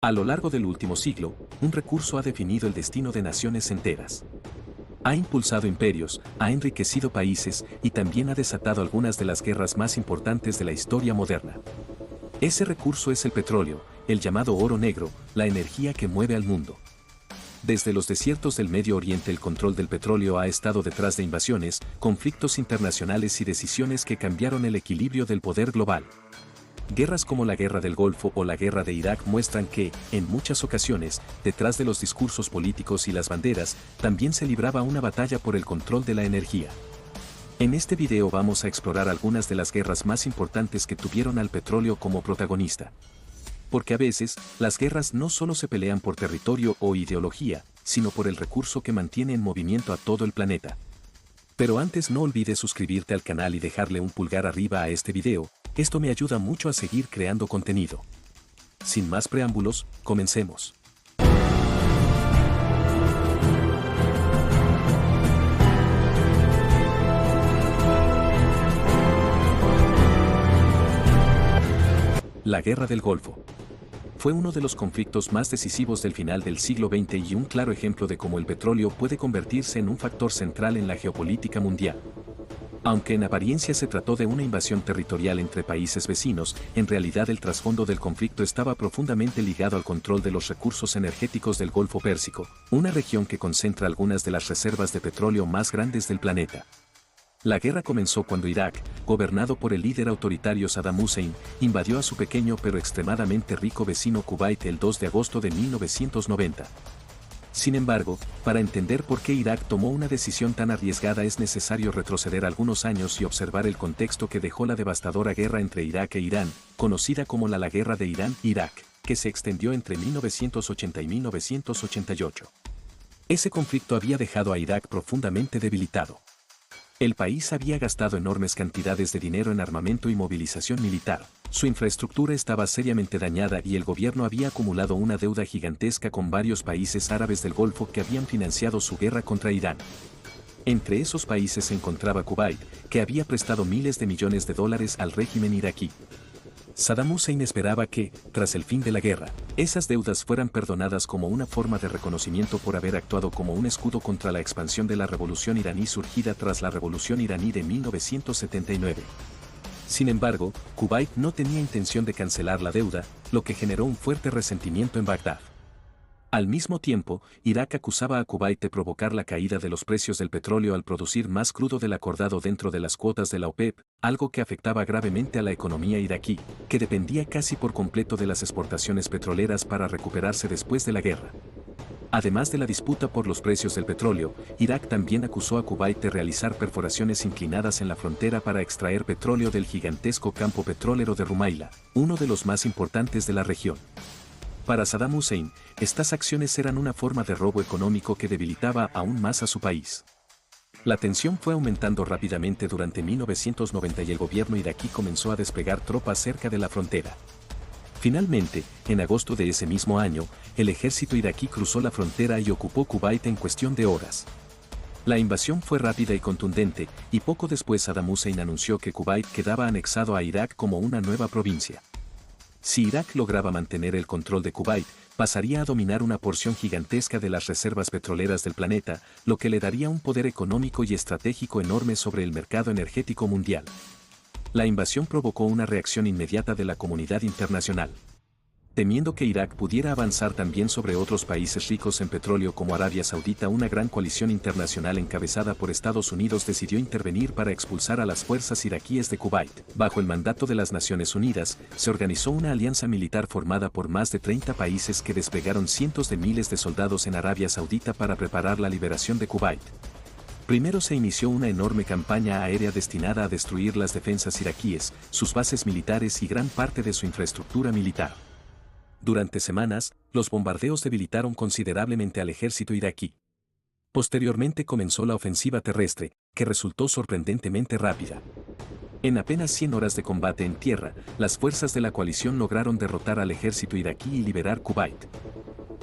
A lo largo del último siglo, un recurso ha definido el destino de naciones enteras. Ha impulsado imperios, ha enriquecido países y también ha desatado algunas de las guerras más importantes de la historia moderna. Ese recurso es el petróleo, el llamado oro negro, la energía que mueve al mundo. Desde los desiertos del Medio Oriente el control del petróleo ha estado detrás de invasiones, conflictos internacionales y decisiones que cambiaron el equilibrio del poder global. Guerras como la Guerra del Golfo o la Guerra de Irak muestran que, en muchas ocasiones, detrás de los discursos políticos y las banderas, también se libraba una batalla por el control de la energía. En este video vamos a explorar algunas de las guerras más importantes que tuvieron al petróleo como protagonista. Porque a veces, las guerras no solo se pelean por territorio o ideología, sino por el recurso que mantiene en movimiento a todo el planeta. Pero antes no olvides suscribirte al canal y dejarle un pulgar arriba a este video, esto me ayuda mucho a seguir creando contenido. Sin más preámbulos, comencemos. La Guerra del Golfo. Fue uno de los conflictos más decisivos del final del siglo XX y un claro ejemplo de cómo el petróleo puede convertirse en un factor central en la geopolítica mundial. Aunque en apariencia se trató de una invasión territorial entre países vecinos, en realidad el trasfondo del conflicto estaba profundamente ligado al control de los recursos energéticos del Golfo Pérsico, una región que concentra algunas de las reservas de petróleo más grandes del planeta. La guerra comenzó cuando Irak, gobernado por el líder autoritario Saddam Hussein, invadió a su pequeño pero extremadamente rico vecino Kuwait el 2 de agosto de 1990. Sin embargo, para entender por qué Irak tomó una decisión tan arriesgada es necesario retroceder algunos años y observar el contexto que dejó la devastadora guerra entre Irak e Irán, conocida como la Guerra de Irán-Irak, que se extendió entre 1980 y 1988. Ese conflicto había dejado a Irak profundamente debilitado. El país había gastado enormes cantidades de dinero en armamento y movilización militar, su infraestructura estaba seriamente dañada y el gobierno había acumulado una deuda gigantesca con varios países árabes del Golfo que habían financiado su guerra contra Irán. Entre esos países se encontraba Kuwait, que había prestado miles de millones de dólares al régimen iraquí. Saddam Hussein esperaba que, tras el fin de la guerra, esas deudas fueran perdonadas como una forma de reconocimiento por haber actuado como un escudo contra la expansión de la revolución iraní surgida tras la revolución iraní de 1979. Sin embargo, Kuwait no tenía intención de cancelar la deuda, lo que generó un fuerte resentimiento en Bagdad. Al mismo tiempo, Irak acusaba a Kuwait de provocar la caída de los precios del petróleo al producir más crudo del acordado dentro de las cuotas de la OPEP, algo que afectaba gravemente a la economía iraquí, que dependía casi por completo de las exportaciones petroleras para recuperarse después de la guerra. Además de la disputa por los precios del petróleo, Irak también acusó a Kuwait de realizar perforaciones inclinadas en la frontera para extraer petróleo del gigantesco campo petrolero de Rumaila, uno de los más importantes de la región. Para Saddam Hussein, estas acciones eran una forma de robo económico que debilitaba aún más a su país. La tensión fue aumentando rápidamente durante 1990 y el gobierno iraquí comenzó a desplegar tropas cerca de la frontera. Finalmente, en agosto de ese mismo año, el ejército iraquí cruzó la frontera y ocupó Kuwait en cuestión de horas. La invasión fue rápida y contundente, y poco después Saddam Hussein anunció que Kuwait quedaba anexado a Irak como una nueva provincia. Si Irak lograba mantener el control de Kuwait, pasaría a dominar una porción gigantesca de las reservas petroleras del planeta, lo que le daría un poder económico y estratégico enorme sobre el mercado energético mundial. La invasión provocó una reacción inmediata de la comunidad internacional. Temiendo que Irak pudiera avanzar también sobre otros países ricos en petróleo como Arabia Saudita, una gran coalición internacional encabezada por Estados Unidos decidió intervenir para expulsar a las fuerzas iraquíes de Kuwait. Bajo el mandato de las Naciones Unidas, se organizó una alianza militar formada por más de 30 países que desplegaron cientos de miles de soldados en Arabia Saudita para preparar la liberación de Kuwait. Primero se inició una enorme campaña aérea destinada a destruir las defensas iraquíes, sus bases militares y gran parte de su infraestructura militar. Durante semanas, los bombardeos debilitaron considerablemente al ejército iraquí. Posteriormente comenzó la ofensiva terrestre, que resultó sorprendentemente rápida. En apenas 100 horas de combate en tierra, las fuerzas de la coalición lograron derrotar al ejército iraquí y liberar Kuwait.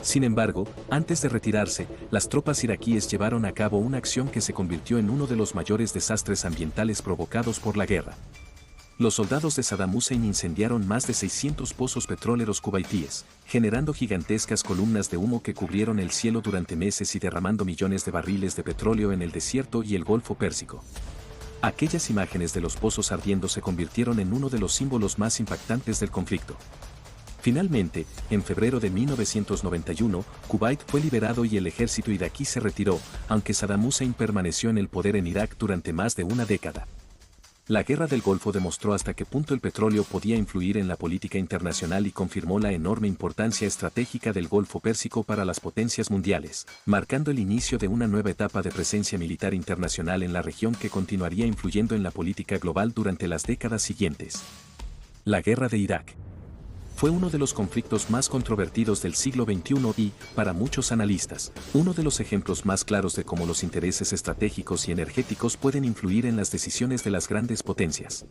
Sin embargo, antes de retirarse, las tropas iraquíes llevaron a cabo una acción que se convirtió en uno de los mayores desastres ambientales provocados por la guerra. Los soldados de Saddam Hussein incendiaron más de 600 pozos petroleros cubaitíes, generando gigantescas columnas de humo que cubrieron el cielo durante meses y derramando millones de barriles de petróleo en el desierto y el Golfo Pérsico. Aquellas imágenes de los pozos ardiendo se convirtieron en uno de los símbolos más impactantes del conflicto. Finalmente, en febrero de 1991, Kuwait fue liberado y el ejército iraquí se retiró, aunque Saddam Hussein permaneció en el poder en Irak durante más de una década. La Guerra del Golfo demostró hasta qué punto el petróleo podía influir en la política internacional y confirmó la enorme importancia estratégica del Golfo Pérsico para las potencias mundiales, marcando el inicio de una nueva etapa de presencia militar internacional en la región que continuaría influyendo en la política global durante las décadas siguientes. La Guerra de Irak fue uno de los conflictos más controvertidos del siglo XXI y, para muchos analistas, uno de los ejemplos más claros de cómo los intereses estratégicos y energéticos pueden influir en las decisiones de las grandes potencias.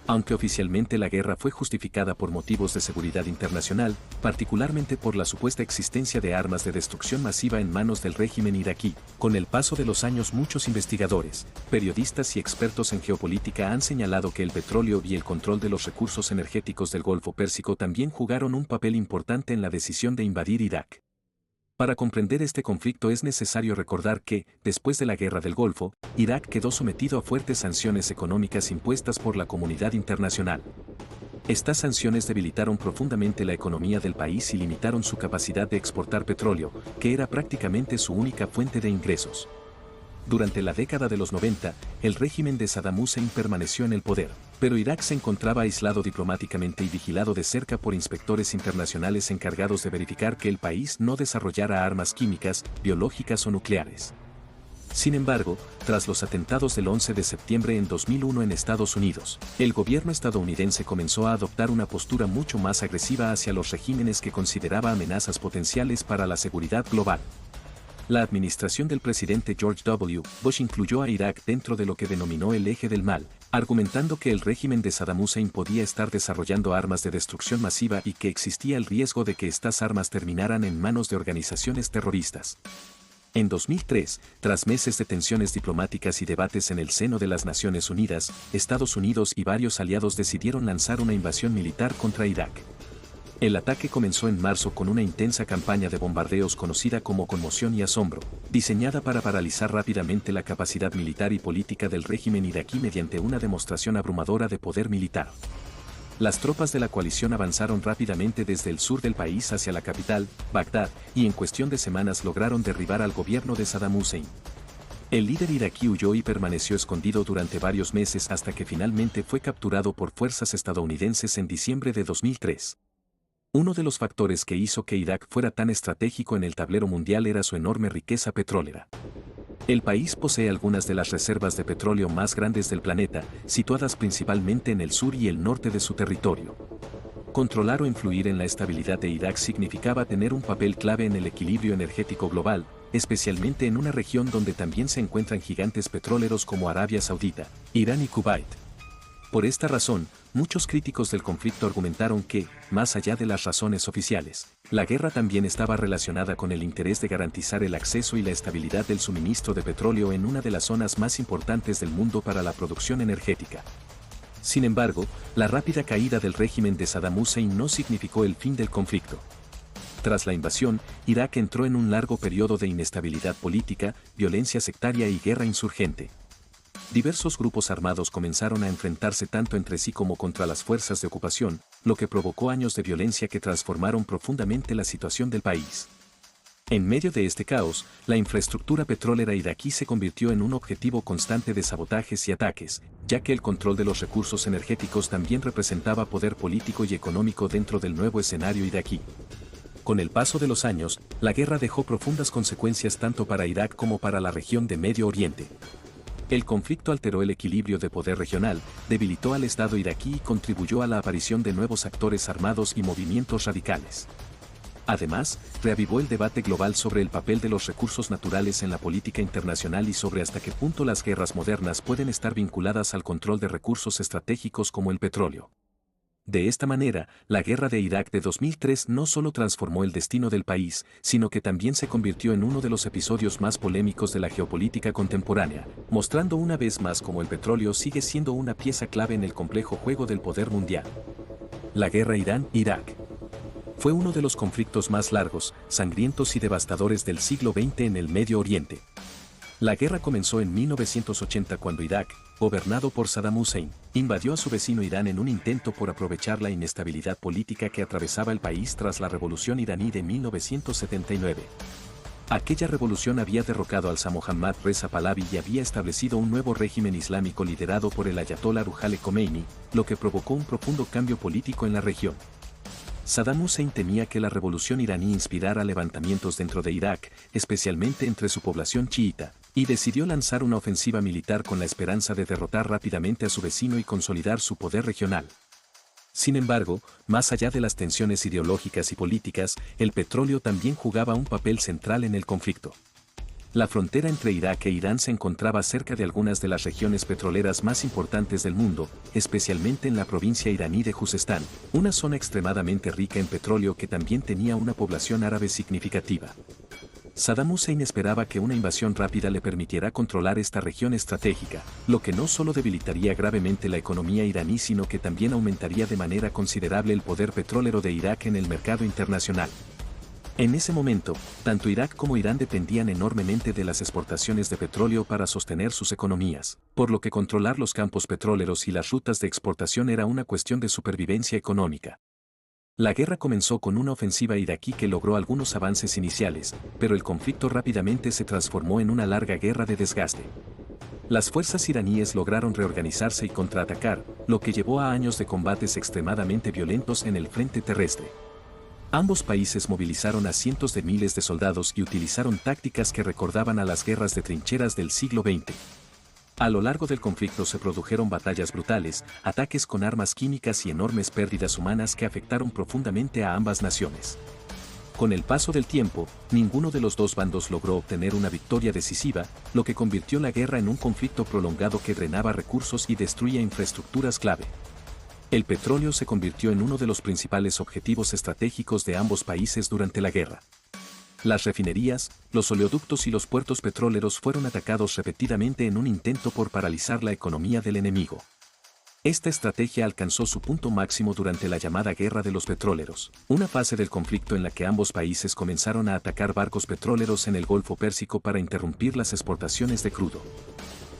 Aunque oficialmente la guerra fue justificada por motivos de seguridad internacional, particularmente por la supuesta existencia de armas de destrucción masiva en manos del régimen iraquí, con el paso de los años muchos investigadores, periodistas y expertos en geopolítica han señalado que el petróleo y el control de los recursos energéticos del Golfo Pérsico también jugaron un papel importante en la decisión de invadir Irak. Para comprender este conflicto es necesario recordar que, después de la Guerra del Golfo, Irak quedó sometido a fuertes sanciones económicas impuestas por la comunidad internacional. Estas sanciones debilitaron profundamente la economía del país y limitaron su capacidad de exportar petróleo, que era prácticamente su única fuente de ingresos. Durante la década de los 90, el régimen de Saddam Hussein permaneció en el poder, pero Irak se encontraba aislado diplomáticamente y vigilado de cerca por inspectores internacionales encargados de verificar que el país no desarrollara armas químicas, biológicas o nucleares. Sin embargo, tras los atentados del 11 de septiembre en 2001 en Estados Unidos, el gobierno estadounidense comenzó a adoptar una postura mucho más agresiva hacia los regímenes que consideraba amenazas potenciales para la seguridad global. La administración del presidente George W. Bush incluyó a Irak dentro de lo que denominó el eje del mal, argumentando que el régimen de Saddam Hussein podía estar desarrollando armas de destrucción masiva y que existía el riesgo de que estas armas terminaran en manos de organizaciones terroristas. En 2003, tras meses de tensiones diplomáticas y debates en el seno de las Naciones Unidas, Estados Unidos y varios aliados decidieron lanzar una invasión militar contra Irak. El ataque comenzó en marzo con una intensa campaña de bombardeos conocida como Conmoción y Asombro, diseñada para paralizar rápidamente la capacidad militar y política del régimen iraquí mediante una demostración abrumadora de poder militar. Las tropas de la coalición avanzaron rápidamente desde el sur del país hacia la capital, Bagdad, y en cuestión de semanas lograron derribar al gobierno de Saddam Hussein. El líder iraquí huyó y permaneció escondido durante varios meses hasta que finalmente fue capturado por fuerzas estadounidenses en diciembre de 2003. Uno de los factores que hizo que Irak fuera tan estratégico en el tablero mundial era su enorme riqueza petrolera. El país posee algunas de las reservas de petróleo más grandes del planeta, situadas principalmente en el sur y el norte de su territorio. Controlar o influir en la estabilidad de Irak significaba tener un papel clave en el equilibrio energético global, especialmente en una región donde también se encuentran gigantes petroleros como Arabia Saudita, Irán y Kuwait. Por esta razón, muchos críticos del conflicto argumentaron que, más allá de las razones oficiales, la guerra también estaba relacionada con el interés de garantizar el acceso y la estabilidad del suministro de petróleo en una de las zonas más importantes del mundo para la producción energética. Sin embargo, la rápida caída del régimen de Saddam Hussein no significó el fin del conflicto. Tras la invasión, Irak entró en un largo periodo de inestabilidad política, violencia sectaria y guerra insurgente. Diversos grupos armados comenzaron a enfrentarse tanto entre sí como contra las fuerzas de ocupación, lo que provocó años de violencia que transformaron profundamente la situación del país. En medio de este caos, la infraestructura petrolera iraquí se convirtió en un objetivo constante de sabotajes y ataques, ya que el control de los recursos energéticos también representaba poder político y económico dentro del nuevo escenario iraquí. Con el paso de los años, la guerra dejó profundas consecuencias tanto para Irak como para la región de Medio Oriente. El conflicto alteró el equilibrio de poder regional, debilitó al Estado iraquí y contribuyó a la aparición de nuevos actores armados y movimientos radicales. Además, reavivó el debate global sobre el papel de los recursos naturales en la política internacional y sobre hasta qué punto las guerras modernas pueden estar vinculadas al control de recursos estratégicos como el petróleo. De esta manera, la guerra de Irak de 2003 no solo transformó el destino del país, sino que también se convirtió en uno de los episodios más polémicos de la geopolítica contemporánea, mostrando una vez más cómo el petróleo sigue siendo una pieza clave en el complejo juego del poder mundial. La guerra Irán-Irak fue uno de los conflictos más largos, sangrientos y devastadores del siglo XX en el Medio Oriente. La guerra comenzó en 1980 cuando Irak, gobernado por Saddam Hussein, invadió a su vecino Irán en un intento por aprovechar la inestabilidad política que atravesaba el país tras la revolución iraní de 1979. Aquella revolución había derrocado al Shah Mohammad Reza Pahlavi y había establecido un nuevo régimen islámico liderado por el ayatolá Ruhollah Khomeini, lo que provocó un profundo cambio político en la región. Saddam Hussein temía que la revolución iraní inspirara levantamientos dentro de Irak, especialmente entre su población chiita, y decidió lanzar una ofensiva militar con la esperanza de derrotar rápidamente a su vecino y consolidar su poder regional. Sin embargo, más allá de las tensiones ideológicas y políticas, el petróleo también jugaba un papel central en el conflicto. La frontera entre Irak e Irán se encontraba cerca de algunas de las regiones petroleras más importantes del mundo, especialmente en la provincia iraní de Juzestán, una zona extremadamente rica en petróleo que también tenía una población árabe significativa. Saddam Hussein esperaba que una invasión rápida le permitiera controlar esta región estratégica, lo que no solo debilitaría gravemente la economía iraní sino que también aumentaría de manera considerable el poder petrolero de Irak en el mercado internacional. En ese momento, tanto Irak como Irán dependían enormemente de las exportaciones de petróleo para sostener sus economías, por lo que controlar los campos petroleros y las rutas de exportación era una cuestión de supervivencia económica. La guerra comenzó con una ofensiva iraquí que logró algunos avances iniciales, pero el conflicto rápidamente se transformó en una larga guerra de desgaste. Las fuerzas iraníes lograron reorganizarse y contraatacar, lo que llevó a años de combates extremadamente violentos en el frente terrestre. Ambos países movilizaron a cientos de miles de soldados y utilizaron tácticas que recordaban a las guerras de trincheras del siglo XX. A lo largo del conflicto se produjeron batallas brutales, ataques con armas químicas y enormes pérdidas humanas que afectaron profundamente a ambas naciones. Con el paso del tiempo, ninguno de los dos bandos logró obtener una victoria decisiva, lo que convirtió la guerra en un conflicto prolongado que drenaba recursos y destruía infraestructuras clave. El petróleo se convirtió en uno de los principales objetivos estratégicos de ambos países durante la guerra. Las refinerías, los oleoductos y los puertos petroleros fueron atacados repetidamente en un intento por paralizar la economía del enemigo. Esta estrategia alcanzó su punto máximo durante la llamada Guerra de los Petroleros, una fase del conflicto en la que ambos países comenzaron a atacar barcos petroleros en el Golfo Pérsico para interrumpir las exportaciones de crudo.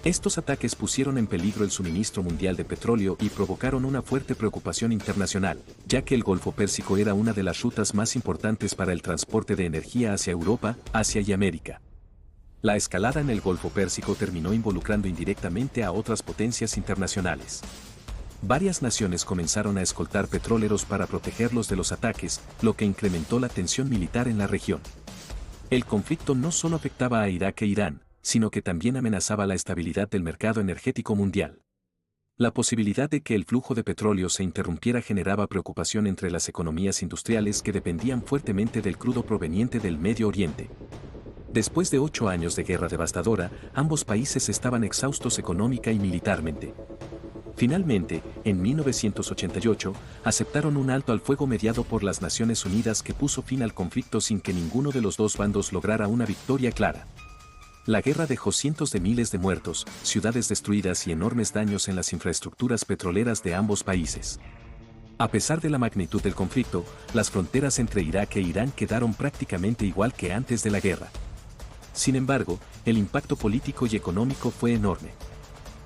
Estos ataques pusieron en peligro el suministro mundial de petróleo y provocaron una fuerte preocupación internacional, ya que el Golfo Pérsico era una de las rutas más importantes para el transporte de energía hacia Europa, Asia y América. La escalada en el Golfo Pérsico terminó involucrando indirectamente a otras potencias internacionales. Varias naciones comenzaron a escoltar petroleros para protegerlos de los ataques, lo que incrementó la tensión militar en la región. El conflicto no solo afectaba a Irak e Irán, sino que también amenazaba la estabilidad del mercado energético mundial. La posibilidad de que el flujo de petróleo se interrumpiera generaba preocupación entre las economías industriales que dependían fuertemente del crudo proveniente del Medio Oriente. Después de 8 años de guerra devastadora, ambos países estaban exhaustos económica y militarmente. Finalmente, en 1988, aceptaron un alto al fuego mediado por las Naciones Unidas que puso fin al conflicto sin que ninguno de los dos bandos lograra una victoria clara. La guerra dejó cientos de miles de muertos, ciudades destruidas y enormes daños en las infraestructuras petroleras de ambos países. A pesar de la magnitud del conflicto, las fronteras entre Irak e Irán quedaron prácticamente igual que antes de la guerra. Sin embargo, el impacto político y económico fue enorme.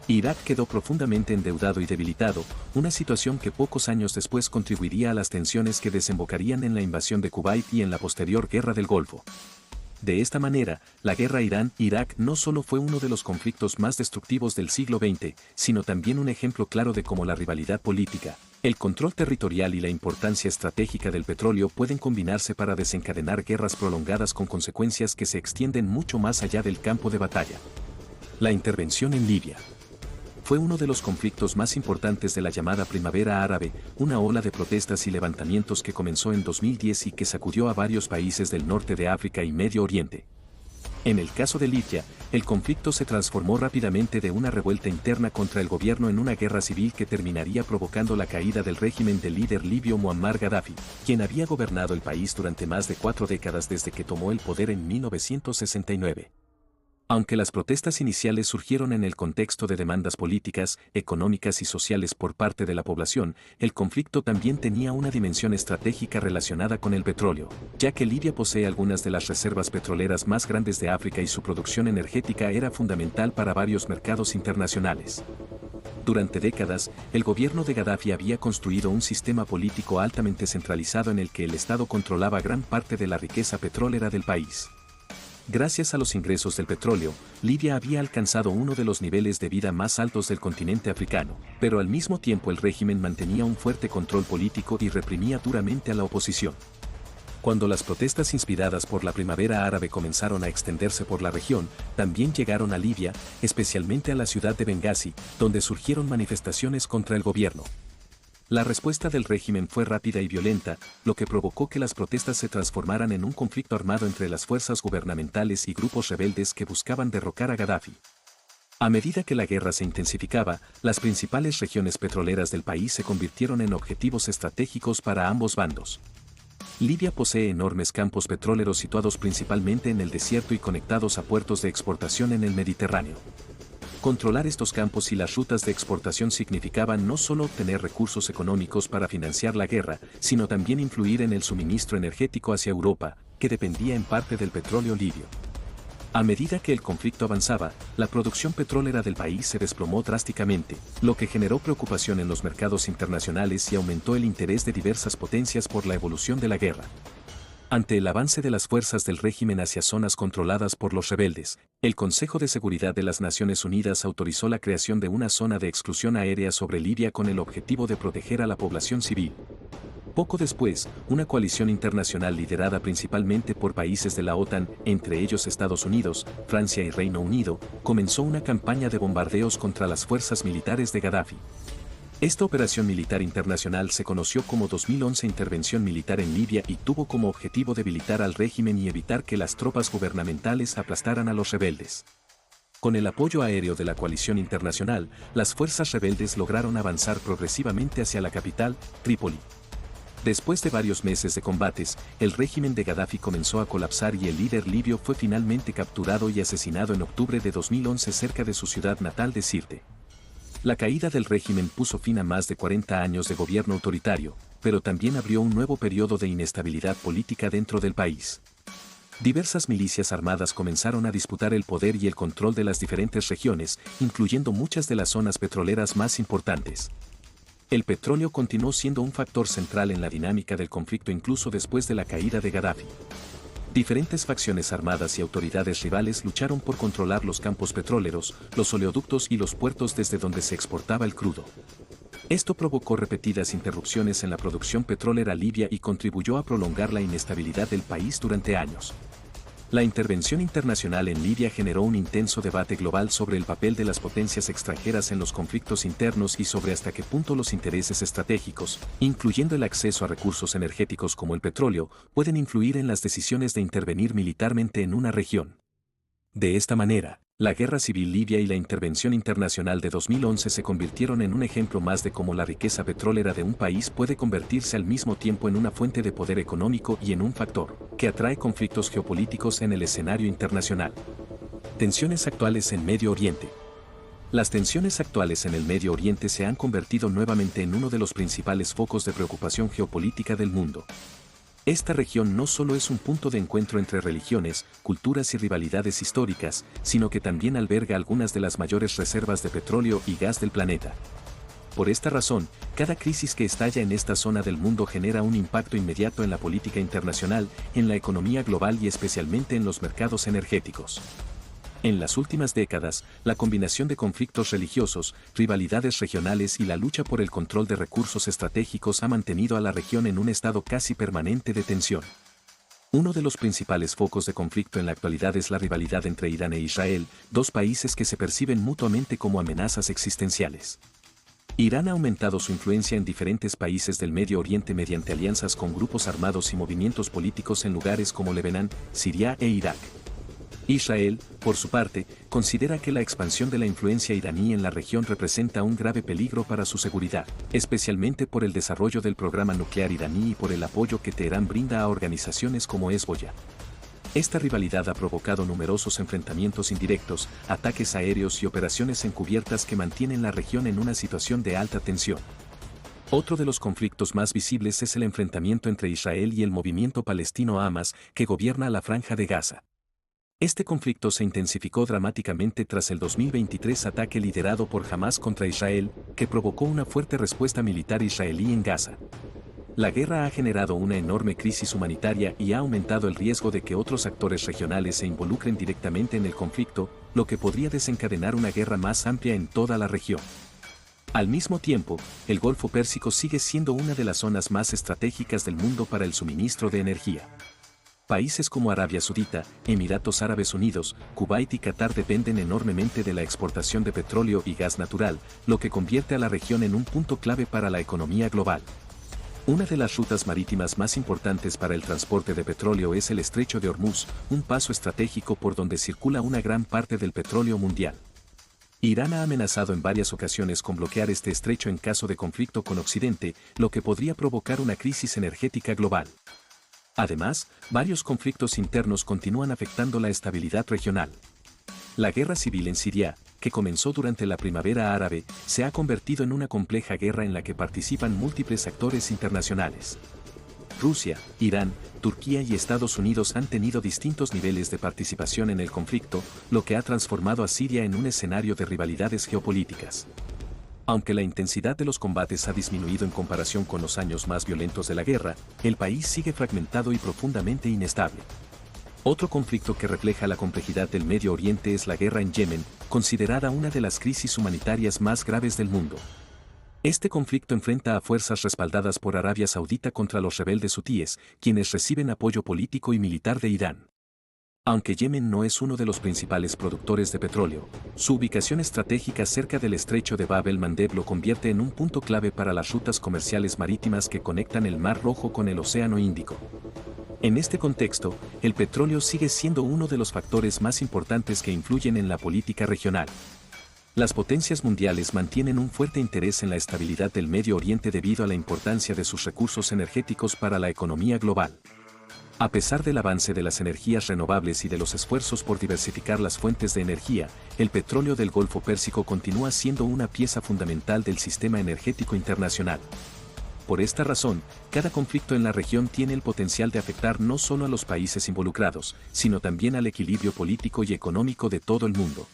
Irak quedó profundamente endeudado y debilitado, una situación que pocos años después contribuiría a las tensiones que desembocarían en la invasión de Kuwait y en la posterior Guerra del Golfo. De esta manera, la guerra Irán-Irak no solo fue uno de los conflictos más destructivos del siglo XX, sino también un ejemplo claro de cómo la rivalidad política, el control territorial y la importancia estratégica del petróleo pueden combinarse para desencadenar guerras prolongadas con consecuencias que se extienden mucho más allá del campo de batalla. La intervención en Libia fue uno de los conflictos más importantes de la llamada Primavera Árabe, una ola de protestas y levantamientos que comenzó en 2010 y que sacudió a varios países del norte de África y Medio Oriente. En el caso de Libia, el conflicto se transformó rápidamente de una revuelta interna contra el gobierno en una guerra civil que terminaría provocando la caída del régimen del líder libio Muammar Gaddafi, quien había gobernado el país durante más de 4 décadas desde que tomó el poder en 1969. Aunque las protestas iniciales surgieron en el contexto de demandas políticas, económicas y sociales por parte de la población, el conflicto también tenía una dimensión estratégica relacionada con el petróleo, ya que Libia posee algunas de las reservas petroleras más grandes de África y su producción energética era fundamental para varios mercados internacionales. Durante décadas, el gobierno de Gaddafi había construido un sistema político altamente centralizado en el que el Estado controlaba gran parte de la riqueza petrolera del país. Gracias a los ingresos del petróleo, Libia había alcanzado uno de los niveles de vida más altos del continente africano, pero al mismo tiempo el régimen mantenía un fuerte control político y reprimía duramente a la oposición. Cuando las protestas inspiradas por la primavera árabe comenzaron a extenderse por la región, también llegaron a Libia, especialmente a la ciudad de Bengasi, donde surgieron manifestaciones contra el gobierno. La respuesta del régimen fue rápida y violenta, lo que provocó que las protestas se transformaran en un conflicto armado entre las fuerzas gubernamentales y grupos rebeldes que buscaban derrocar a Gaddafi. A medida que la guerra se intensificaba, las principales regiones petroleras del país se convirtieron en objetivos estratégicos para ambos bandos. Libia posee enormes campos petroleros situados principalmente en el desierto y conectados a puertos de exportación en el Mediterráneo. Controlar estos campos y las rutas de exportación significaba no solo obtener recursos económicos para financiar la guerra, sino también influir en el suministro energético hacia Europa, que dependía en parte del petróleo libio. A medida que el conflicto avanzaba, la producción petrolera del país se desplomó drásticamente, lo que generó preocupación en los mercados internacionales y aumentó el interés de diversas potencias por la evolución de la guerra. Ante el avance de las fuerzas del régimen hacia zonas controladas por los rebeldes, el Consejo de Seguridad de las Naciones Unidas autorizó la creación de una zona de exclusión aérea sobre Libia con el objetivo de proteger a la población civil. Poco después, una coalición internacional liderada principalmente por países de la OTAN, entre ellos Estados Unidos, Francia y Reino Unido, comenzó una campaña de bombardeos contra las fuerzas militares de Gaddafi. Esta operación militar internacional se conoció como 2011 Intervención Militar en Libia y tuvo como objetivo debilitar al régimen y evitar que las tropas gubernamentales aplastaran a los rebeldes. Con el apoyo aéreo de la coalición internacional, las fuerzas rebeldes lograron avanzar progresivamente hacia la capital, Trípoli. Después de varios meses de combates, el régimen de Gaddafi comenzó a colapsar y el líder libio fue finalmente capturado y asesinado en octubre de 2011 cerca de su ciudad natal de Sirte. La caída del régimen puso fin a más de 40 años de gobierno autoritario, pero también abrió un nuevo periodo de inestabilidad política dentro del país. Diversas milicias armadas comenzaron a disputar el poder y el control de las diferentes regiones, incluyendo muchas de las zonas petroleras más importantes. El petróleo continuó siendo un factor central en la dinámica del conflicto incluso después de la caída de Gaddafi. Diferentes facciones armadas y autoridades rivales lucharon por controlar los campos petroleros, los oleoductos y los puertos desde donde se exportaba el crudo. Esto provocó repetidas interrupciones en la producción petrolera libia y contribuyó a prolongar la inestabilidad del país durante años. La intervención internacional en Libia generó un intenso debate global sobre el papel de las potencias extranjeras en los conflictos internos y sobre hasta qué punto los intereses estratégicos, incluyendo el acceso a recursos energéticos como el petróleo, pueden influir en las decisiones de intervenir militarmente en una región. De esta manera, la guerra civil libia y la intervención internacional de 2011 se convirtieron en un ejemplo más de cómo la riqueza petrolera de un país puede convertirse al mismo tiempo en una fuente de poder económico y en un factor que atrae conflictos geopolíticos en el escenario internacional. Tensiones actuales en Medio Oriente. Las tensiones actuales en el Medio Oriente se han convertido nuevamente en uno de los principales focos de preocupación geopolítica del mundo. Esta región no solo es un punto de encuentro entre religiones, culturas y rivalidades históricas, sino que también alberga algunas de las mayores reservas de petróleo y gas del planeta. Por esta razón, cada crisis que estalla en esta zona del mundo genera un impacto inmediato en la política internacional, en la economía global y especialmente en los mercados energéticos. En las últimas décadas, la combinación de conflictos religiosos, rivalidades regionales y la lucha por el control de recursos estratégicos ha mantenido a la región en un estado casi permanente de tensión. Uno de los principales focos de conflicto en la actualidad es la rivalidad entre Irán e Israel, dos países que se perciben mutuamente como amenazas existenciales. Irán ha aumentado su influencia en diferentes países del Medio Oriente mediante alianzas con grupos armados y movimientos políticos en lugares como Líbano, Siria e Irak. Israel, por su parte, considera que la expansión de la influencia iraní en la región representa un grave peligro para su seguridad, especialmente por el desarrollo del programa nuclear iraní y por el apoyo que Teherán brinda a organizaciones como Hezbollah. Esta rivalidad ha provocado numerosos enfrentamientos indirectos, ataques aéreos y operaciones encubiertas que mantienen la región en una situación de alta tensión. Otro de los conflictos más visibles es el enfrentamiento entre Israel y el movimiento palestino Hamas, que gobierna la Franja de Gaza. Este conflicto se intensificó dramáticamente tras el 2023 ataque liderado por Hamas contra Israel, que provocó una fuerte respuesta militar israelí en Gaza. La guerra ha generado una enorme crisis humanitaria y ha aumentado el riesgo de que otros actores regionales se involucren directamente en el conflicto, lo que podría desencadenar una guerra más amplia en toda la región. Al mismo tiempo, el Golfo Pérsico sigue siendo una de las zonas más estratégicas del mundo para el suministro de energía. Países como Arabia Saudita, Emiratos Árabes Unidos, Kuwait y Qatar dependen enormemente de la exportación de petróleo y gas natural, lo que convierte a la región en un punto clave para la economía global. Una de las rutas marítimas más importantes para el transporte de petróleo es el Estrecho de Hormuz, un paso estratégico por donde circula una gran parte del petróleo mundial. Irán ha amenazado en varias ocasiones con bloquear este estrecho en caso de conflicto con Occidente, lo que podría provocar una crisis energética global. Además, varios conflictos internos continúan afectando la estabilidad regional. La guerra civil en Siria, que comenzó durante la primavera árabe, se ha convertido en una compleja guerra en la que participan múltiples actores internacionales. Rusia, Irán, Turquía y Estados Unidos han tenido distintos niveles de participación en el conflicto, lo que ha transformado a Siria en un escenario de rivalidades geopolíticas. Aunque la intensidad de los combates ha disminuido en comparación con los años más violentos de la guerra, el país sigue fragmentado y profundamente inestable. Otro conflicto que refleja la complejidad del Medio Oriente es la guerra en Yemen, considerada una de las crisis humanitarias más graves del mundo. Este conflicto enfrenta a fuerzas respaldadas por Arabia Saudita contra los rebeldes hutíes, quienes reciben apoyo político y militar de Irán. Aunque Yemen no es uno de los principales productores de petróleo, su ubicación estratégica cerca del estrecho de Bab el-Mandeb lo convierte en un punto clave para las rutas comerciales marítimas que conectan el Mar Rojo con el Océano Índico. En este contexto, el petróleo sigue siendo uno de los factores más importantes que influyen en la política regional. Las potencias mundiales mantienen un fuerte interés en la estabilidad del Medio Oriente debido a la importancia de sus recursos energéticos para la economía global. A pesar del avance de las energías renovables y de los esfuerzos por diversificar las fuentes de energía, el petróleo del Golfo Pérsico continúa siendo una pieza fundamental del sistema energético internacional. Por esta razón, cada conflicto en la región tiene el potencial de afectar no solo a los países involucrados, sino también al equilibrio político y económico de todo el mundo.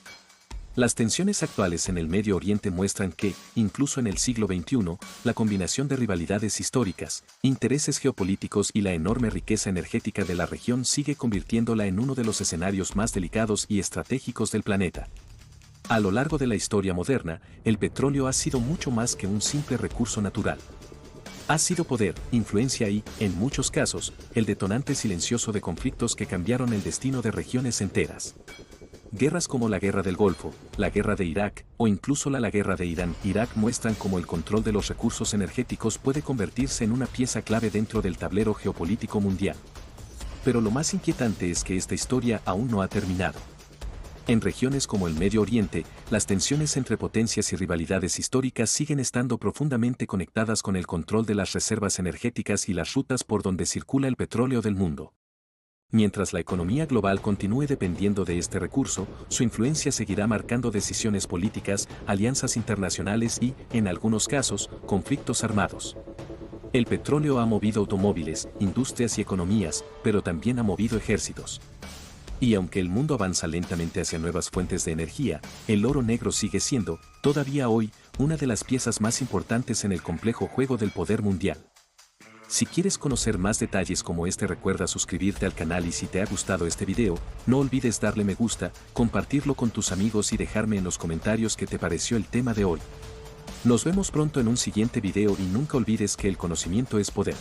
Las tensiones actuales en el Medio Oriente muestran que, incluso en el siglo XXI, la combinación de rivalidades históricas, intereses geopolíticos y la enorme riqueza energética de la región sigue convirtiéndola en uno de los escenarios más delicados y estratégicos del planeta. A lo largo de la historia moderna, el petróleo ha sido mucho más que un simple recurso natural. Ha sido poder, influencia y, en muchos casos, el detonante silencioso de conflictos que cambiaron el destino de regiones enteras. Guerras como la Guerra del Golfo, la Guerra de Irak o incluso la Guerra de Irán-Irak muestran cómo el control de los recursos energéticos puede convertirse en una pieza clave dentro del tablero geopolítico mundial. Pero lo más inquietante es que esta historia aún no ha terminado. En regiones como el Medio Oriente, las tensiones entre potencias y rivalidades históricas siguen estando profundamente conectadas con el control de las reservas energéticas y las rutas por donde circula el petróleo del mundo. Mientras la economía global continúe dependiendo de este recurso, su influencia seguirá marcando decisiones políticas, alianzas internacionales y, en algunos casos, conflictos armados. El petróleo ha movido automóviles, industrias y economías, pero también ha movido ejércitos. Y aunque el mundo avanza lentamente hacia nuevas fuentes de energía, el oro negro sigue siendo, todavía hoy, una de las piezas más importantes en el complejo juego del poder mundial. Si quieres conocer más detalles como este, recuerda suscribirte al canal y si te ha gustado este video, no olvides darle me gusta, compartirlo con tus amigos y dejarme en los comentarios qué te pareció el tema de hoy. Nos vemos pronto en un siguiente video y nunca olvides que el conocimiento es poder.